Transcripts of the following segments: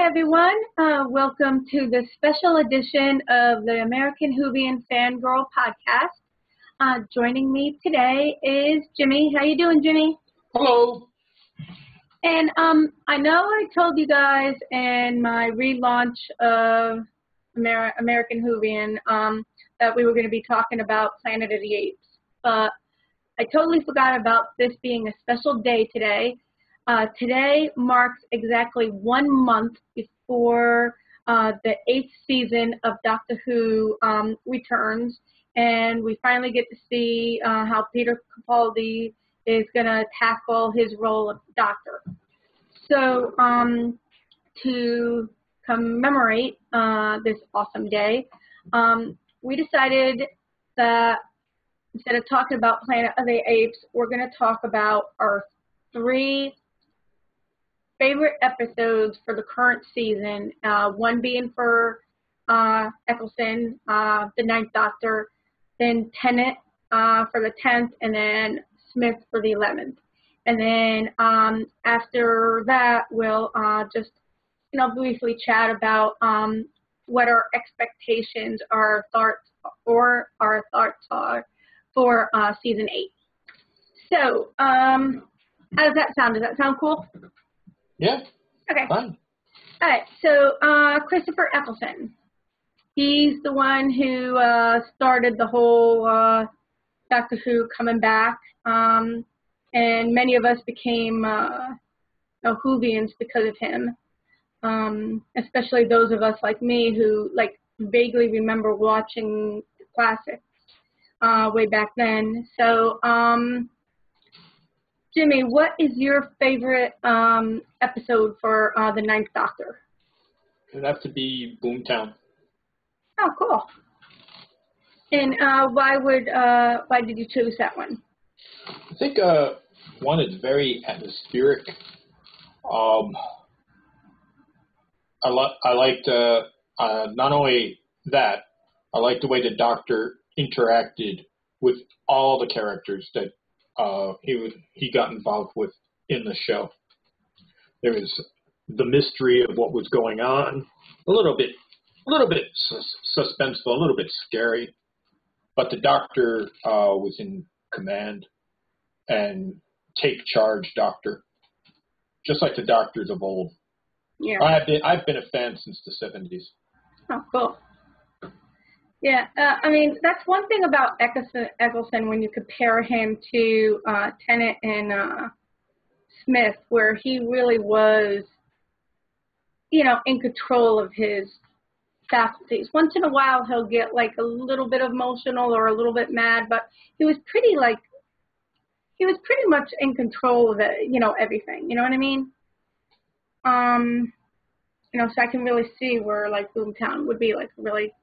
Hi, everyone. Welcome to the special edition of the American Whovian Fangirl Podcast. Joining me today is Jimmy. How you doing, Jimmy? Hello. And I know I told you guys in my relaunch of American Whovian that we were going to be talking about Planet of the Apes, but I totally forgot about this being a special day today. Today marks exactly 1 month before the 8th season of Doctor Who returns, and we finally get to see how Peter Capaldi is going to tackle his role of Doctor. So to commemorate this awesome day, we decided that instead of talking about Planet of the Apes, we're going to talk about our 3 favorite episodes for the current season, one being for Eccleston, the 9th Doctor, then Tennant for the 10th, and then Smith for the 11th. And then after that, we'll just briefly chat about what our expectations, our thoughts are for season 8. So, how does that sound? Does that sound cool? Yeah. Okay. Fine. All right. So Christopher Eccleston, he's the one who started the whole Doctor Who coming back, and many of us became Whovians because of him. Especially those of us like me who vaguely remember watching the classics way back then. So. Jimmy, what is your favorite episode for the 9th Doctor? It'd have to be Boomtown. Oh, cool. And why did you choose that one? I think one is very atmospheric. I liked not only that, I liked the way the Doctor interacted with all the characters that he got involved with in the show. There was the mystery of what was going on, a little bit suspenseful, a little bit scary, but the Doctor was in command and take charge Doctor, just like the Doctors of old. Yeah. I've been a fan since the 70s. Oh, cool. Yeah, that's one thing about Eccleston when you compare him to Tennant and Smith, where he really was, in control of his faculties. Once in a while, he'll get a little bit emotional or a little bit mad, but he was pretty much in control of it, everything. You know what I mean? So I can really see where Boomtown would be really.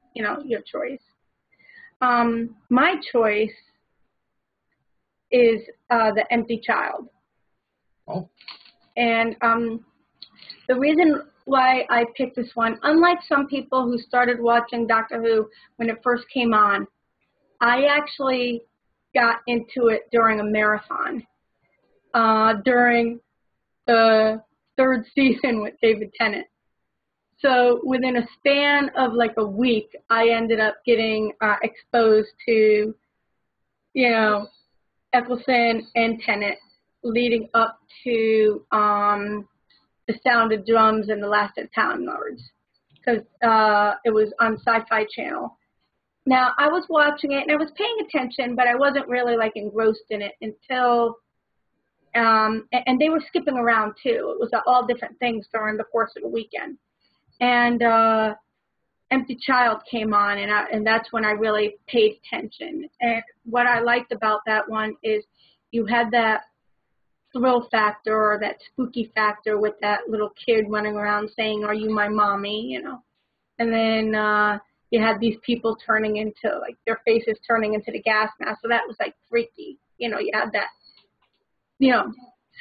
Your choice. My choice is The Empty Child. Oh. And the reason why I picked this one, unlike some people who started watching Doctor Who when it first came on, I actually got into it during a marathon, during the 3rd season with David Tennant. So within a span of a week, I ended up getting exposed to, Eccleston and Tennant, leading up to The Sound of Drums and The Last of the Time Lords, because it was on Sci-Fi Channel. Now, I was watching it, and I was paying attention, but I wasn't really, engrossed in it until, and they were skipping around, too. It was all different things during the course of the weekend. And Empty Child came on, and that's when I really paid attention. And what I liked about that one is you had that thrill factor or that spooky factor with that little kid running around saying, "Are you my mommy?" And then you had these people turning into, their faces turning into the gas mask. So that was, freaky. You had that,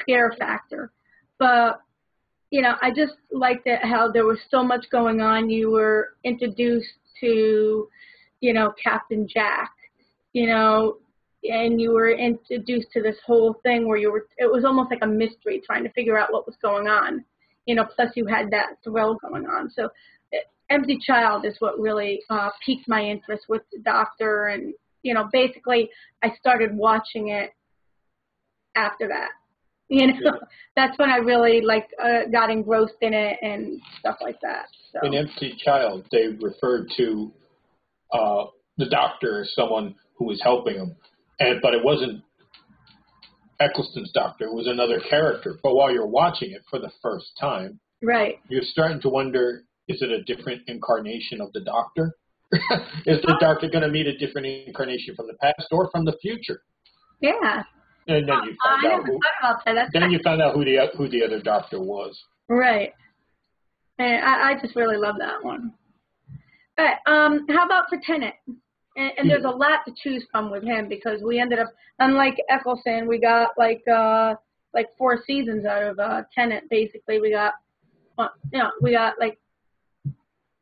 scare factor. But I just liked it how there was so much going on. You were introduced to, Captain Jack, and you were introduced to this whole thing where it was almost like a mystery trying to figure out what was going on. plus you had that thrill going on. So Empty Child is what really piqued my interest with the Doctor. And, basically I started watching it after that. That's when I really got engrossed in it and stuff like that. So. In Empty Child, they referred to the Doctor as someone who was helping him, but it wasn't Eccleston's Doctor. It was another character. But while you're watching it for the first time, right, you're starting to wonder: is it a different incarnation of the Doctor? Is the Doctor going to meet a different incarnation from the past or from the future? Yeah. And then you found out who the other Doctor was. Right. And I just really love that one. All right. How about for Tennant? And there's a lot to choose from with him because we ended up, unlike Eccleston, we got like 4 seasons out of Tennant. Basically, we got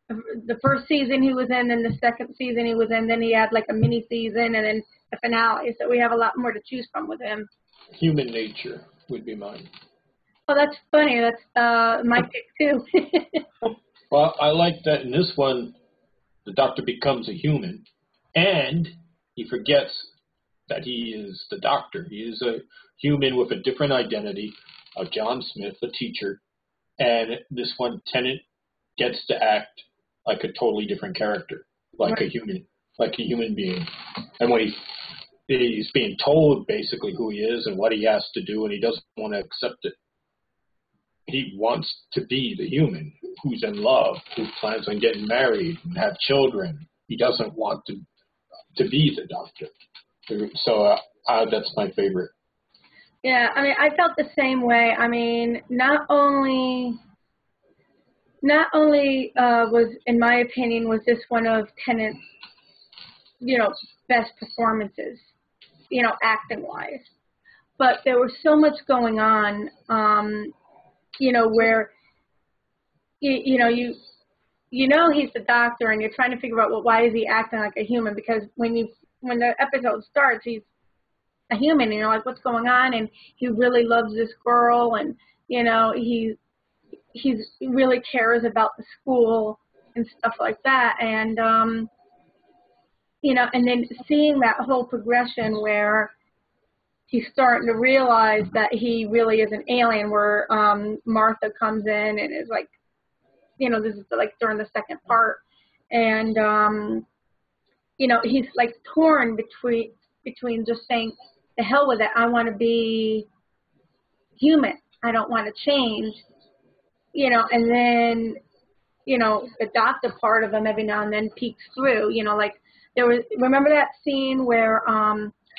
the first season he was in, then the second season he was in, then he had like a mini season, and then the finale. So we have a lot more to choose from with him. Human Nature would be mine. Oh, that's funny. That's my pick too. Well, I like that in this one, the Doctor becomes a human, and he forgets that he is the Doctor. He is a human with a different identity, of John Smith, a teacher, and this one, Tennant gets to act like a totally different character, like a human being. And when he's being told basically who he is and what he has to do, and he doesn't want to accept it. He wants to be the human who's in love, who plans on getting married and have children. He doesn't want to be the Doctor. So that's my favorite. Yeah, I mean, I felt the same way. I mean, not only was, in my opinion, was this one of Tennant's, best performances, acting-wise. But there was so much going on, where, he's the Doctor and you're trying to figure out, well, why is he acting like a human? Because when the episode starts, he's a human and you're like, what's going on? And he really loves this girl and, he really cares about the school and stuff like that. And, and then seeing that whole progression where he's starting to realize that he really is an alien, where Martha comes in and is like, this is like during the second part. And, he's like torn between just saying, the hell with it, I want to be human. I don't want to change. And then, the Doctor part of him every now and then peeks through, remember that scene where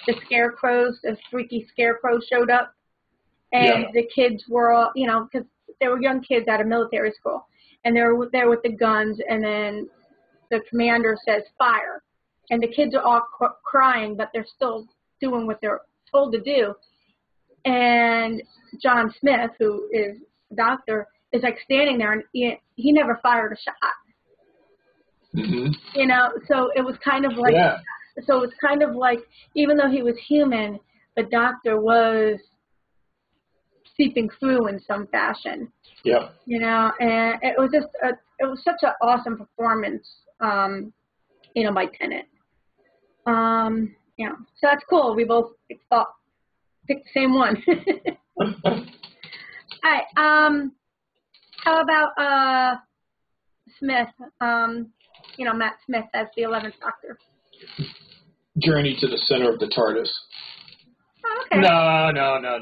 the scarecrows, the freaky scarecrows showed up and the kids were all, because they were young kids out of military school and they were there with the guns, and then the commander says fire and the kids are all crying, but they're still doing what they're told to do. And John Smith, who is the Doctor, is like standing there and he never fired a shot. Mm-hmm. So it was kind of like, so it's kind of like, even though he was human, the Doctor was seeping through in some fashion. Yeah. And it was just, it was such an awesome performance, by Tennant. So that's cool. We both picked the same one. All right. How about Smith? Matt Smith as the 11th Doctor. Journey to the center of the TARDIS. Oh, okay. No. I was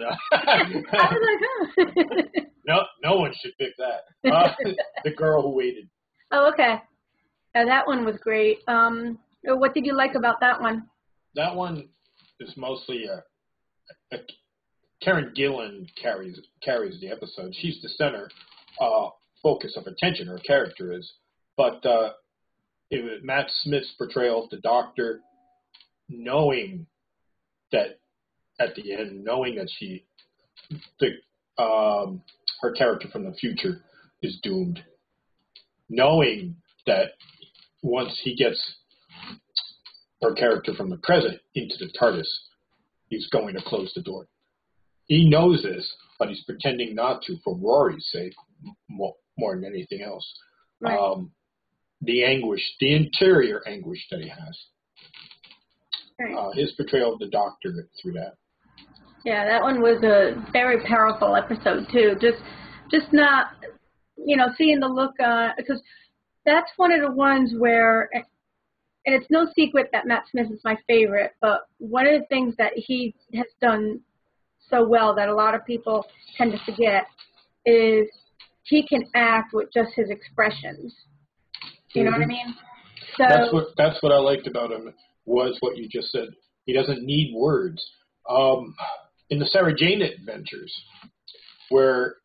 like, No one should pick that. The girl who waited. Oh, okay. That one was great. What did you like about that one? That one is mostly Karen Gillan carries the episode. She's the center focus of attention, her character is. But it was Matt Smith's portrayal of the Doctor, knowing that at the end, knowing that her character from the future is doomed, knowing that once he gets her character from the present into the TARDIS, he's going to close the door. He knows this, but he's pretending not to for Rory's sake, more than anything else. Right. The anguish, the interior anguish that he has. Right. His portrayal of the Doctor through that. Yeah, that one was a very powerful episode too. Just not, seeing the look because that's one of the ones where, and it's no secret that Matt Smith is my favorite, but one of the things that he has done so well that a lot of people tend to forget is he can act with just his expressions. You know what I mean? So That's what I liked about him, was what you just said. He doesn't need words. In the Sarah Jane Adventures, where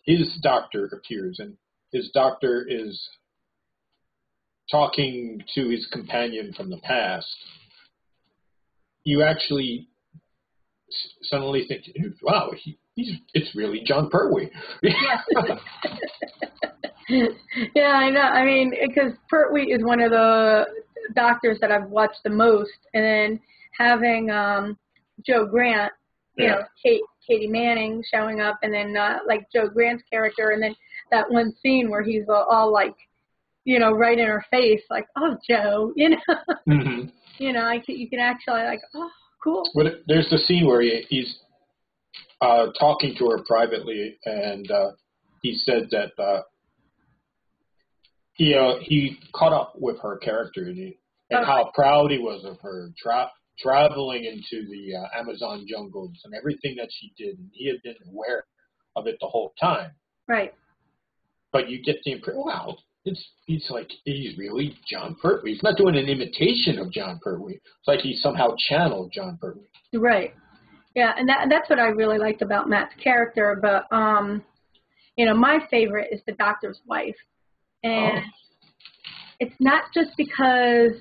his doctor appears and his doctor is talking to his companion from the past, you actually suddenly think, wow, it's really John Pertwee. yeah. Yeah, I know. I mean, because Pertwee is one of the doctors that I've watched the most, and then having Joe Grant, Katie Manning showing up, and then like Joe Grant's character, and then that one scene where he's all like, right in her face, like, oh, Joe, Mm-hmm. You can actually like, oh, cool. But there's the scene where he's talking to her privately, and he said that he caught up with her character and how proud he was of her traveling into the Amazon jungles and everything that she did. And he had been aware of it the whole time. Right. But you get the impression, wow, he's really John Pertwee. He's not doing an imitation of John Pertwee. It's like he somehow channeled John Pertwee. Right. Yeah, and that's what I really liked about Matt's character. But, my favorite is the doctor's wife. And it's not just because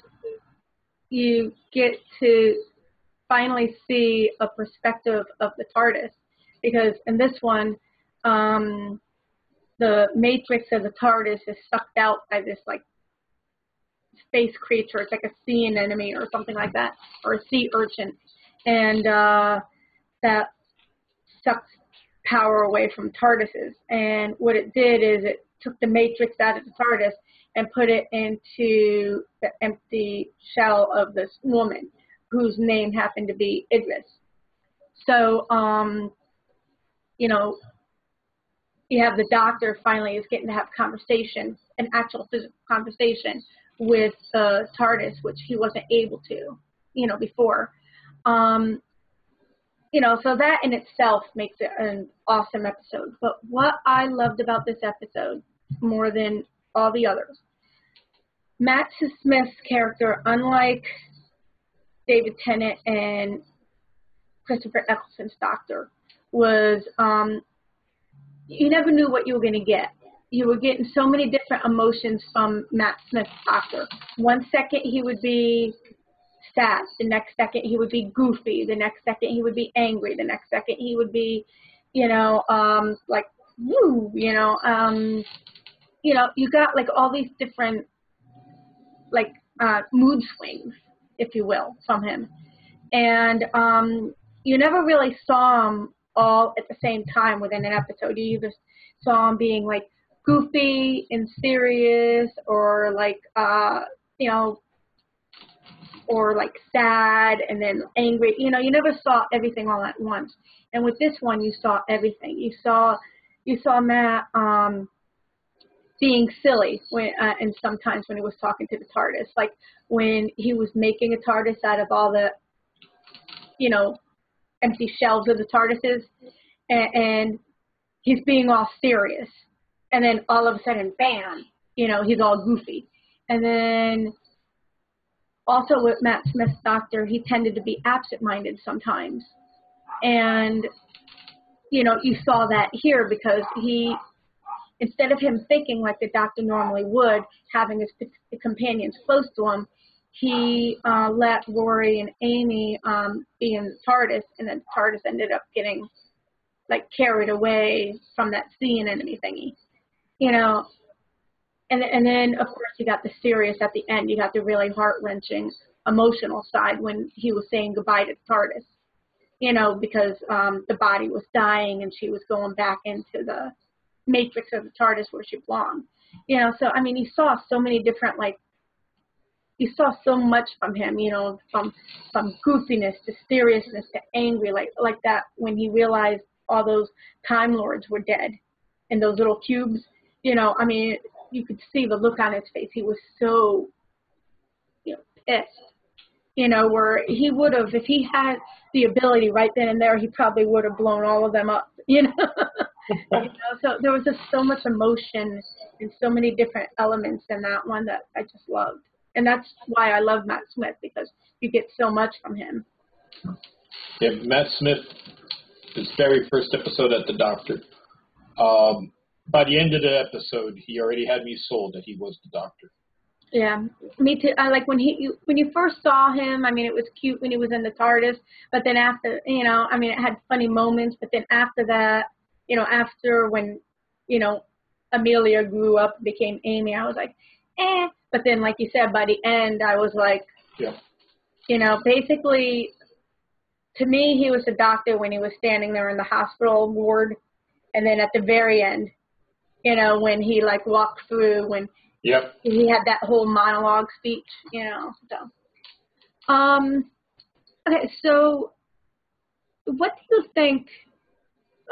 you get to finally see a perspective of the TARDIS, because in this one, the matrix of the TARDIS is sucked out by this like space creature. It's like a sea anemone or something like that, or a sea urchin, and that sucks power away from TARDISes. And what it did is it took the matrix out of the TARDIS and put it into the empty shell of this woman whose name happened to be Idris. So, you have the doctor finally is getting to have an actual physical conversation with the TARDIS, which he wasn't able to, before. So that in itself makes it an awesome episode. But what I loved about this episode more than all the others, Matt Smith's character, unlike David Tennant and Christopher Eccleston's Doctor, was you never knew what you were going to get. You were getting so many different emotions from Matt Smith's Doctor. One second he would be sad. The next second he would be goofy. The next second he would be angry. The next second he would be, like, woo, you got like all these different like mood swings, if you will, from him. And you never really saw him all at the same time within an episode. You either saw him being like goofy and serious, or like or like sad and then angry. You never saw everything all at once. And with this one, you saw everything. You saw Matt being silly when, and sometimes when he was talking to the TARDIS, like when he was making a TARDIS out of all the, empty shelves of the TARDISes, and he's being all serious. And then all of a sudden, bam, he's all goofy. And then also with Matt Smith's Doctor, he tended to be absent-minded sometimes. And, you saw that here because instead of him thinking like the Doctor normally would, having his companions close to him, he let Rory and Amy be in the TARDIS, and then TARDIS ended up getting like carried away from that sea anemone thingy, And then of course you got the serious at the end. You got the really heart-wrenching emotional side when he was saying goodbye to the TARDIS, because the body was dying and she was going back into the matrix of the TARDIS where she belonged. You know, so I mean, he saw so many different, like, you saw so much from him, you know, from goofiness to seriousness to angry, like that when he realized all those Time Lords were dead in those little cubes. You know, I mean, you could see the look on his face. He was so, you know, pissed. You know, where he would have, if he had the ability right then and there, he probably would have blown all of them up. You know, you know, so there was just so much emotion and so many different elements in that one that I just loved. And that's why I love Matt Smith, because you get so much from him. Yeah, Matt Smith, his very first episode at the Doctor. By the end of the episode, he already had me sold that he was the Doctor. Yeah, me too. I like when you first saw him. I mean, it was cute when he was in the TARDIS, but then after, you know, I mean, it had funny moments. But then after that, you know, after when, you know, Amelia grew up and became Amy, I was like, eh. But then, like you said, by the end, I was like, yeah. You know, basically, to me, he was the Doctor when he was standing there in the hospital ward, and then at the very end, you know, when he like walked through when. Yep. He had that whole monologue speech, you know. So, okay. So, what do you think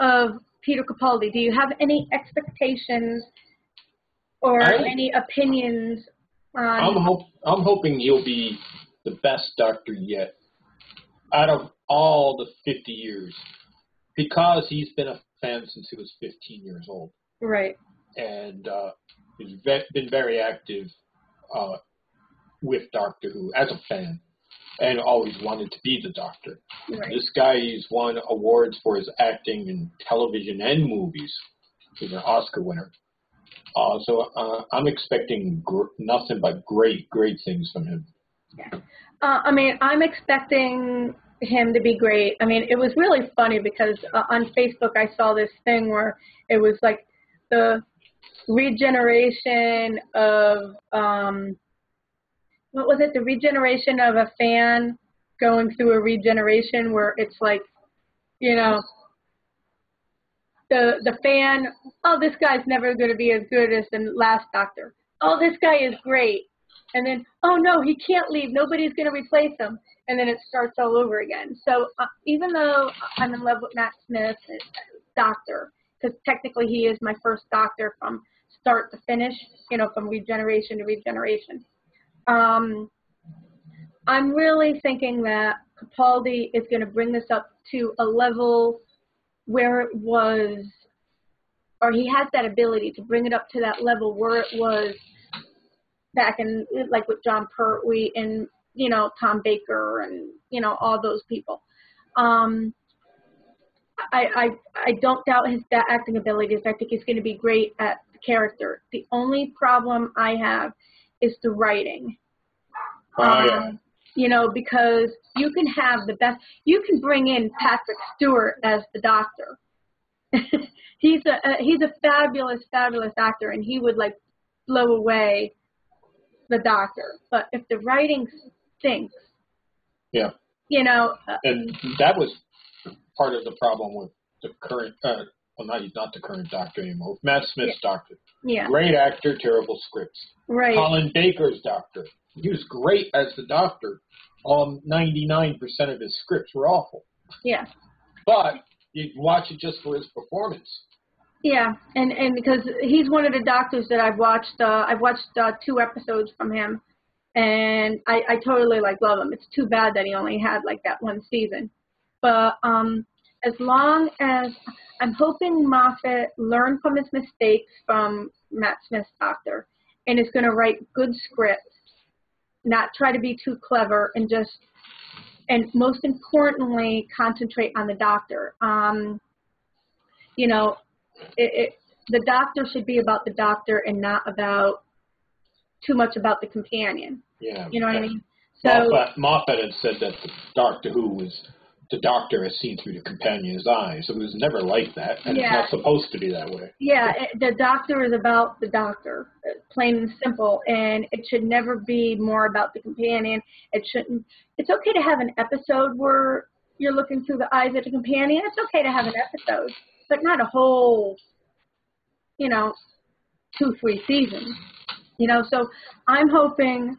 of Peter Capaldi? Do you have any expectations or any opinions on? I'm hoping he'll be the best Doctor yet, out of all the 50 years, because he's been a fan since he was 15 years old. Right. And he's been very active with Doctor Who as a fan, and always wanted to be the Doctor. Right. This guy, he's won awards for his acting in television and movies. He's an Oscar winner. So I'm expecting nothing but great things from him. Yeah. I mean, I'm expecting him to be great. I mean, it was really funny because on Facebook I saw this thing where it was like the regeneration of what was it? The regeneration of a fan going through a regeneration where it's like, you know, the fan, oh, this guy's never going to be as good as the last Doctor. Oh, this guy is great. And then, oh no, he can't leave. Nobody's going to replace him. And then it starts all over again. So even though I'm in love with Matt Smith, Doctor, because technically he is my first Doctor from start to finish, you know, from regeneration to regeneration. I'm really thinking that Capaldi is going to bring this up to a level where it was, or he has that ability to bring it up to that level where it was back in, like with John Pertwee and, you know, Tom Baker and, you know, all those people. I don't doubt his acting abilities. I think he's going to be great at the character. The only problem I have is the writing. Yeah. You know, because you can have the best. You can bring in Patrick Stewart as the Doctor. He's a fabulous actor, and he would like blow away the Doctor. But if the writing stinks, yeah, you know, and that was part of the problem with the current. Well, he's not the current Doctor anymore. Matt Smith's Doctor. Yeah. Great actor, terrible scripts. Right. Colin Baker's Doctor. He was great as the Doctor. 99% of his scripts were awful. Yeah. But you watch it just for his performance. Yeah, and because he's one of the Doctors that I've watched 2 episodes from him, and I totally like love him. It's too bad that he only had like that 1 season. But as long as I'm hoping Moffat learned from his mistakes from Matt Smith's Doctor and is going to write good scripts, not try to be too clever, and most importantly, concentrate on the Doctor. You know, the Doctor should be about the Doctor and not about too much about the companion. Yeah. You know what I mean? So Moffat had said that the Doctor Who was the Doctor as seen through the companion's eyes. It was never like that, and it's not supposed to be that way. Yeah, the Doctor is about the Doctor, plain and simple, and it should never be more about the companion. It shouldn't. It's okay to have an episode where you're looking through the eyes of the companion. It's okay to have an episode, but not a whole 2-3 seasons. So I'm hoping,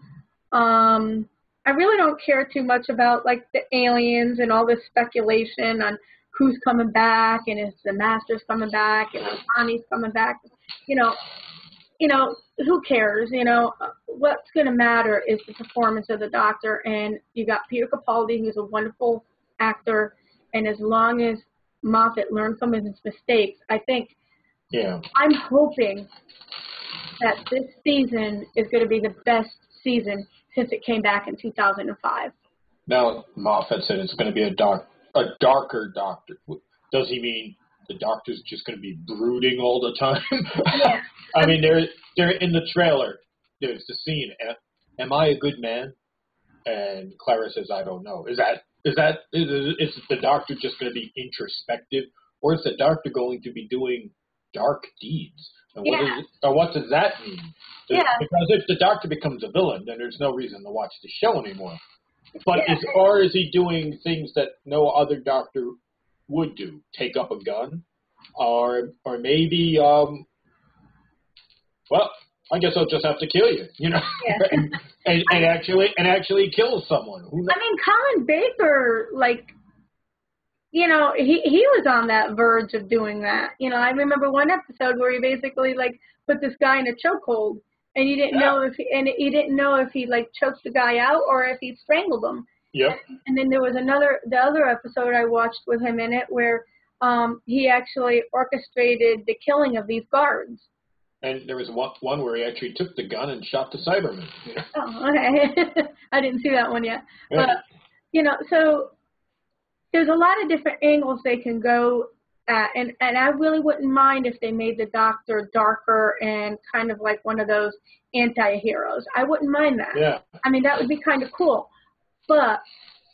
I really don't care too much about like the aliens and all this speculation on who's coming back and is the Master's coming back and is Bonnie's coming back. Who cares? What's going to matter is the performance of the Doctor, and you got Peter Capaldi, who's a wonderful actor, and as long as Moffat learned from his mistakes, I think, I'm hoping that this season is going to be the best season since it came back in 2005. Now, Moffat said it's going to be a darker Doctor. Does he mean the Doctor's just going to be brooding all the time? Yeah. I mean, they're in the trailer. There's the scene. Am I a good man? And Clara says, I don't know. Is the Doctor just going to be introspective, or is the Doctor going to be doing dark deeds? And what does that mean? Because if the Doctor becomes a villain, then there's no reason to watch the show anymore. But or is he doing things that no other Doctor would do? Take up a gun, or maybe well, I guess I'll just have to kill you, and actually kill someone. I mean, Colin Baker, he was on that verge of doing that. I remember one episode where he basically put this guy in a chokehold, and he didn't know if he choked the guy out or if he strangled him. Yep. And then there was the other episode I watched with him in it where he actually orchestrated the killing of these guards. And there was one where he actually took the gun and shot the Cyberman. Oh, okay. I didn't see that one yet. Yeah. But, so there's a lot of different angles they can go at. And I really wouldn't mind if they made the Doctor darker and kind of like one of those anti-heroes. I wouldn't mind that. Yeah. I mean, that would be kind of cool. But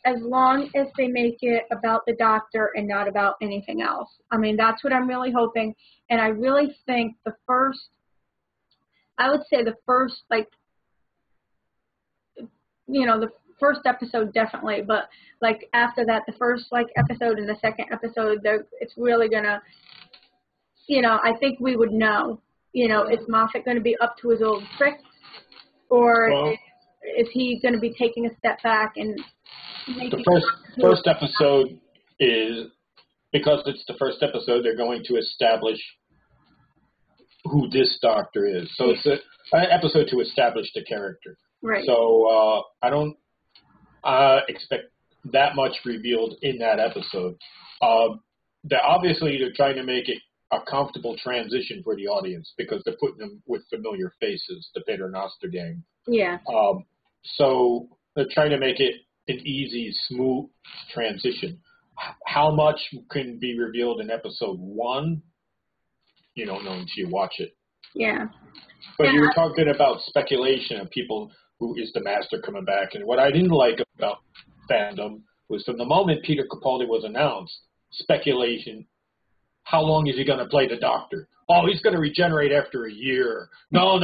as long as they make it about the Doctor and not about anything else. I mean, that's what I'm really hoping. And I really think the first episode definitely, but after that, the first episode and the second episode, it's really gonna, I think we would know, is Moffat going to be up to his old tricks, or is he going to be taking a step back and making the first episode is, because it's the first episode, they're going to establish who this Doctor is. So it's an episode to establish the character. Right. So I don't expect that much revealed in that episode. They're trying to make it a comfortable transition for the audience because they're putting them with familiar faces, the Paternoster gang. Yeah. So they're trying to make it an easy, smooth transition. How much can be revealed in episode 1? You don't know until you watch it. Yeah. But you were talking about speculation of people who is the Master coming back. And what I didn't like about fandom was from the moment Peter Capaldi was announced, speculation, how long is he going to play the Doctor? Oh, he's going to regenerate after a year. No,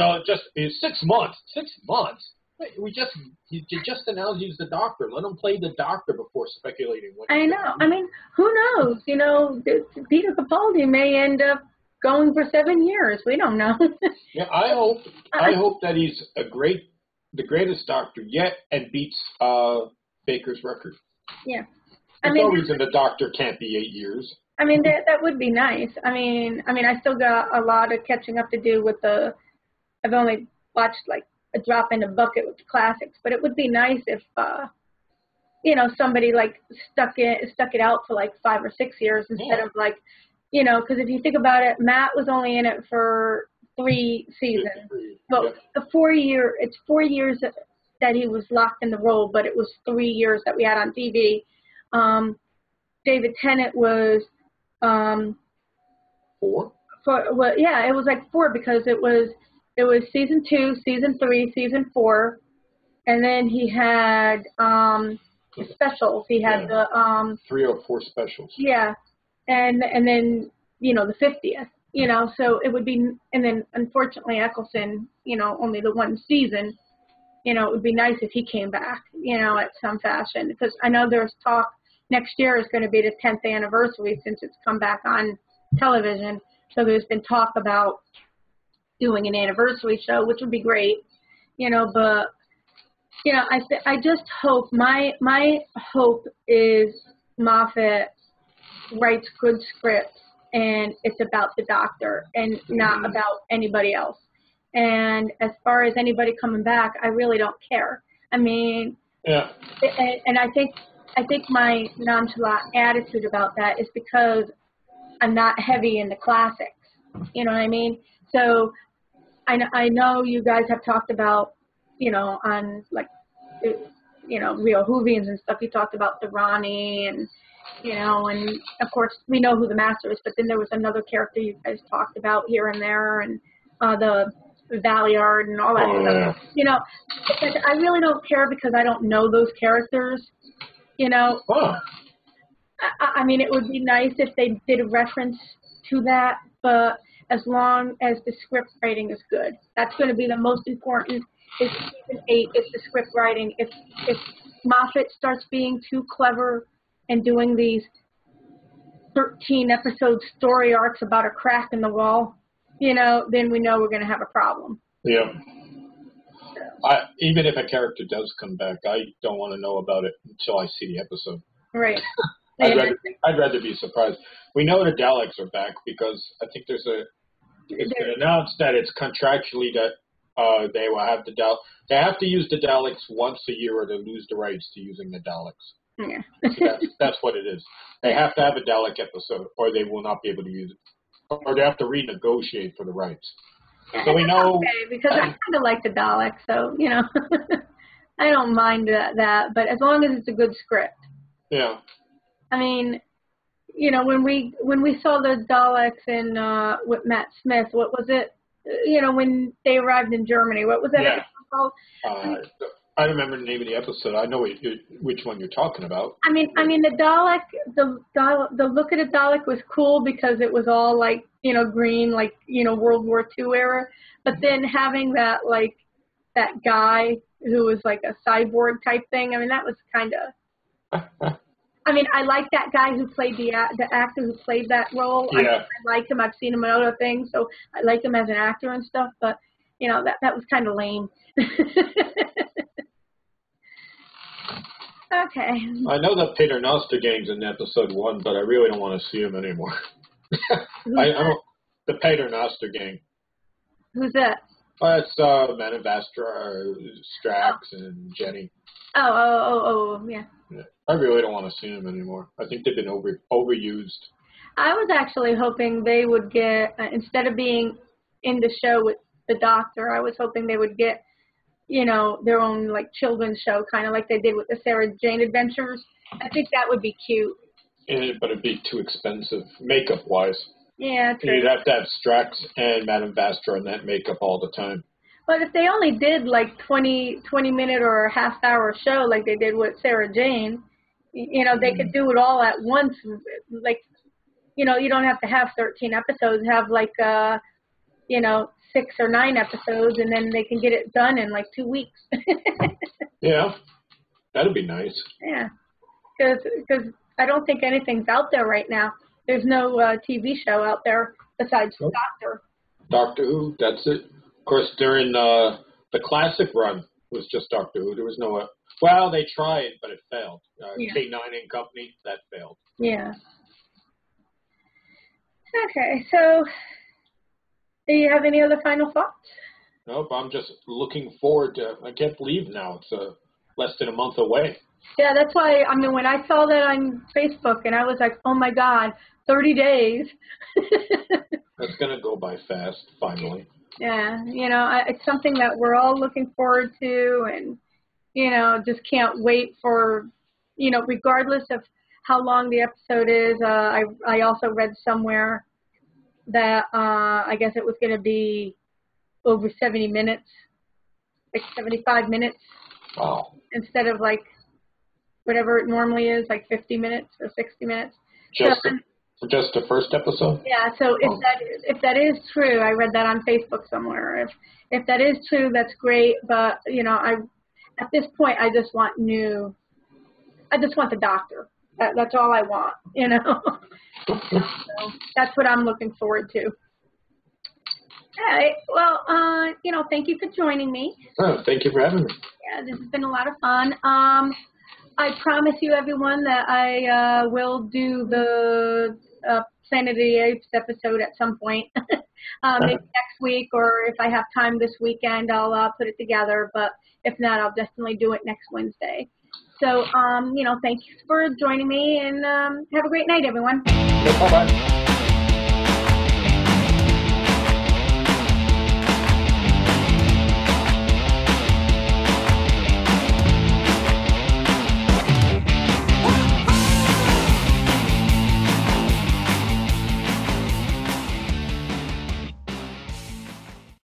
it's 6 months. 6 months? You just announced he's the Doctor. Let him play the Doctor before speculating. I know. I mean, who knows? Peter Capaldi may end up going for 7 years. We don't know. Yeah, I hope that he's the greatest Doctor yet and beats Baker's record. Yeah. There's no reason the Doctor can't be 8 years. I mean, that would be nice. I mean, I still got a lot of catching up to do with I've only watched a drop in the bucket with the classics, but it would be nice if, somebody stuck it out for 5 or 6 years instead of because if you think about it, Matt was only in it for 3 seasons. Well, it's 4 years that he was locked in the role, but it was 3 years that we had on TV. David Tennant was 4. It was 4 because it was season 2, season 3, season 4, and then he had specials. He had the 3 or 4 specials. Yeah, and then the 50th. So it would be, and then unfortunately Eccleston, only the 1 season. It would be nice if he came back, at some fashion, because I know there's talk next year is going to be the 10th anniversary since it's come back on television. So there's been talk about doing an anniversary show, which would be great, but, I just hope, my hope is Moffat writes good scripts and it's about the Doctor and not about anybody else. And as far as anybody coming back, I really don't care. I mean, yeah. And I think my nonchalant attitude about that is because I'm not heavy in the classics. You know what I mean? So I know you guys have talked about, on like, real Whovians and stuff. You talked about the Ronnie and, and of course we know who the Master is, but then there was another character you guys talked about here and there, and the Valiard and all that stuff. Yeah. But I really don't care because I don't know those characters. Oh. I mean, it would be nice if they did a reference to that, but as long as the script writing is good, that's going to be the most important. Is season 8 is the script writing. If Moffat starts being too clever and doing these 13 episode story arcs about a crack in the wall, then we know we're going to have a problem. Yeah. Even if a character does come back, I don't want to know about it until I see the episode. Right. I'd rather be surprised. We know the Daleks are back because I think it's been announced that it's contractually that they will have they have to use the Daleks once a year or they lose the rights to using the Daleks. Yeah. So that's what it is. They have to have a Dalek episode or they will not be able to use it. Or they have to renegotiate for the rights. So we know. Okay, because I kind of like the Daleks, so, I don't mind that, but as long as it's a good script. Yeah. I mean, when we saw the Daleks in with Matt Smith, what was it? When they arrived in Germany, what was that episode called? I don't remember the name of the episode. I know which one you're talking about. I mean, the Dalek, the look of the Dalek was cool because it was all like, green, like, World War II era. But then having that guy who was like a cyborg type thing, I mean, that was kind of. I mean, I like that guy who played the actor who played that role. Yeah. I like him. I've seen him in other things, so I like him as an actor and stuff. But that was kind of lame. Okay. I know that Peter Nostergang's in episode 1, but I really don't want to see him anymore. The Peter Nostergang. Who's that? Well, that's Madame Vastra, Strax, and Jenny. Oh, yeah. I really don't want to see him anymore. I think they've been overused. I was actually hoping they would get, instead of being in the show with the Doctor, I was hoping they would get, their own, like, children's show, kind of like they did with the Sarah Jane Adventures. I think that would be cute. But it'd be too expensive, makeup-wise. Yeah, true. You'd have to have Strax and Madame Vastra in that makeup all the time. But if they only did, like, 20-minute or a half-hour show like they did with Sarah Jane, they could do it all at once. Like, you don't have to have 13 episodes. Have, like, 6 or 9 episodes, and then they can get it done in, like, 2 weeks. Yeah, that'd be nice. Yeah, because I don't think anything's out there right now. There's no TV show out there besides Doctor. Doctor Who, that's it. Of course, during the classic run was just Doctor Who. There was no... well, they tried, but it failed. K9 and Company, that failed. Yeah. Okay, so do you have any other final thoughts? Nope, I'm just looking forward to... I can't believe now it's less than a month away. Yeah, that's why, I mean, when I saw that on Facebook, and I was like, oh, my God, 30 days. That's going to go by fast, finally. Yeah, it's something that we're all looking forward to, and, just can't wait for, regardless of how long the episode is. I also read somewhere that I guess it was going to be over 70 minutes, like 75 minutes. Wow. Instead of, like, whatever it normally is, like 50 minutes or 60 minutes. Just the first episode? Yeah, so if that is true, I read that on Facebook somewhere. If that is true, that's great. But, at this point, I just want the Doctor. That's all I want, you know. So that's what I'm looking forward to. All right. Well, you know, thank you for joining me. Oh, thank you for having me. Yeah, this has been a lot of fun. I promise you, everyone, that I will do the Planet of the Apes episode at some point. Maybe next week, or if I have time this weekend, I'll put it together. But if not, I'll definitely do it next Wednesday. So, you know, thank you for joining me, and have a great night, everyone. No problem.